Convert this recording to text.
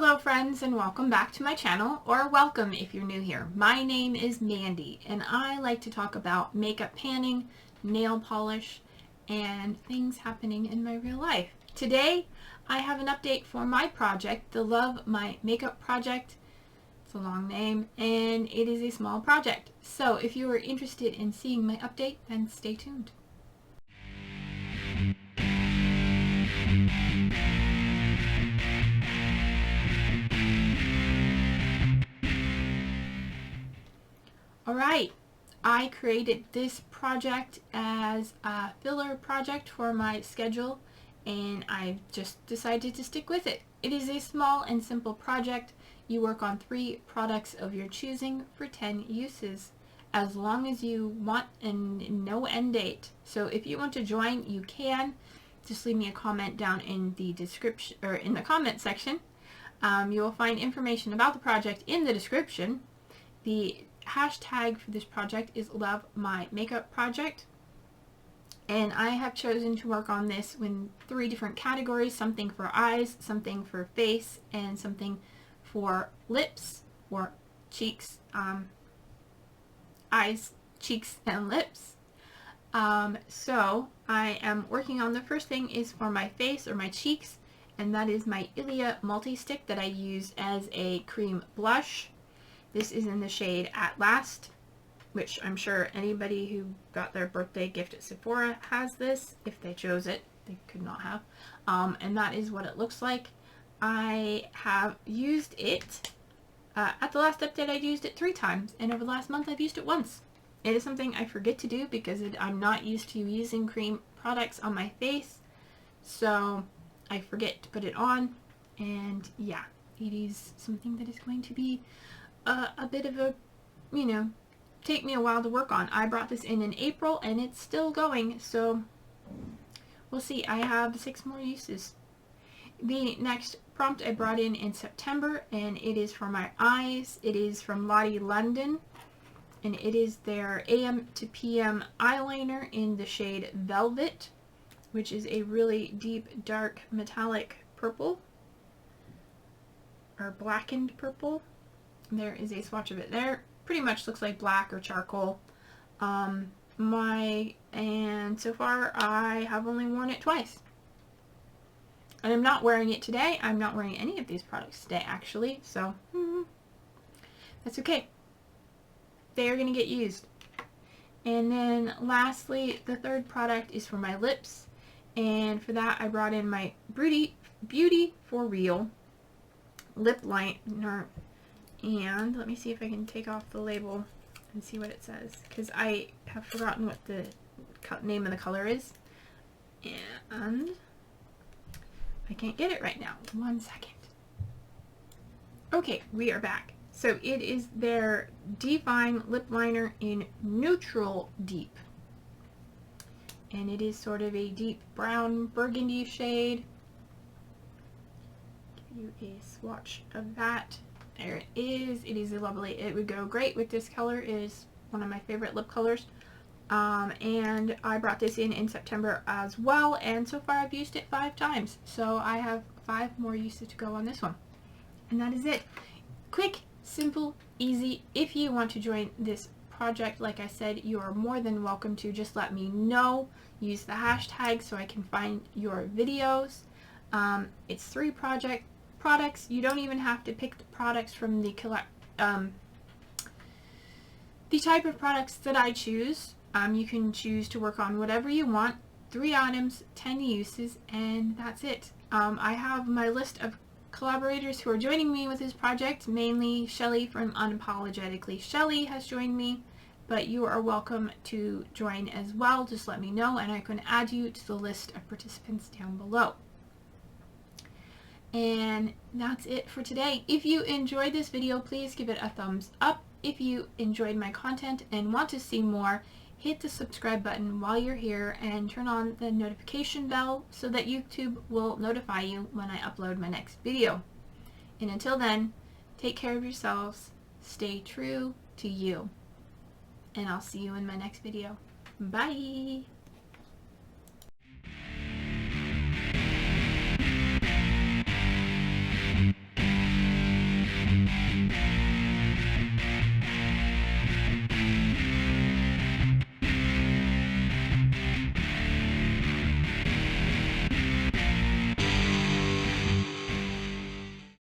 Hello friends, and welcome back to my channel, or welcome if you're new here. My name is Mandy and I like to talk about makeup panning, nail polish, and things happening in my real life. Today I have an update for my project, the Love My Makeup Project. It's a long name and it is a small project. So if you are interested in seeing my update, then stay tuned. Alright, I created this project as a filler project for my schedule and I just decided to stick with it. It is a small and simple project. You work on 3 products of your choosing for 10 uses, as long as you want, and no end date. So if you want to join, you can. Just leave me a comment down in the description, or in the comment section. You will find information about the project in the description. The hashtag for this project is lovemymakeupproject, and I have chosen to work on this in 3 different categories: something for eyes, something for face, and something for lips or cheeks, eyes, cheeks, and lips. So I am working on, the first thing is for my face or my cheeks, and that is my Ilia multi-stick that I use as a cream blush. This is in the shade At Last, which I'm sure anybody who got their birthday gift at Sephora has this, if they chose it. They could not have. And that is what it looks like. I have used it, at the last update I used it 3 times, and over the last month I've used it once. It is something I forget to do because I'm not used to using cream products on my face, so I forget to put it on, and yeah, it is something that is going to be a bit of a, take me a while to work on. I brought this in April and it's still going, so we'll see. I have 6 more uses. The next prompt I brought in September, and it is for my eyes. It is from Lottie London, and it is their AM to PM eyeliner in the shade Velvet, which is a really deep, dark, metallic purple, or blackened purple. There is a swatch of it there. Pretty much looks like black or charcoal. And so far I have only worn it twice. And I'm not wearing it today. I'm not wearing any of these products today, actually. So, that's okay. They are going to get used. And then lastly, the third product is for my lips. And for that, I brought in my Beauty for Real lip liner. And let me see if I can take off the label and see what it says, because I have forgotten what the name of the color is. And I can't get it right now. 1 second. Okay, we are back. So it is their Divine Lip Liner in Neutral Deep. And it is sort of a deep brown burgundy shade. Give you a swatch of that. There it is. It is lovely. It would go great with this color. It is one of my favorite lip colors. And I brought this in September as well, and so far I've used it 5 times. So I have 5 more uses to go on this one. And that is it. Quick, simple, easy. If you want to join this project, like I said, you are more than welcome to. Just let me know. Use the hashtag so I can find your videos. It's 3 products. You don't even have to pick the products from the type of products that I choose. You can choose to work on whatever you want. 3 items, 10 uses, and that's it. I have my list of collaborators who are joining me with this project, mainly Shelley from Unapologetically Shelley has joined me, but you are welcome to join as well. Just let me know and I can add you to the list of participants down below. And that's it for today. If you enjoyed this video, please give it a thumbs up. If you enjoyed my content and want to see more, hit the subscribe button while you're here and turn on the notification bell so that YouTube will notify you when I upload my next video. And until then, take care of yourselves, stay true to you, and I'll see you in my next video. Bye!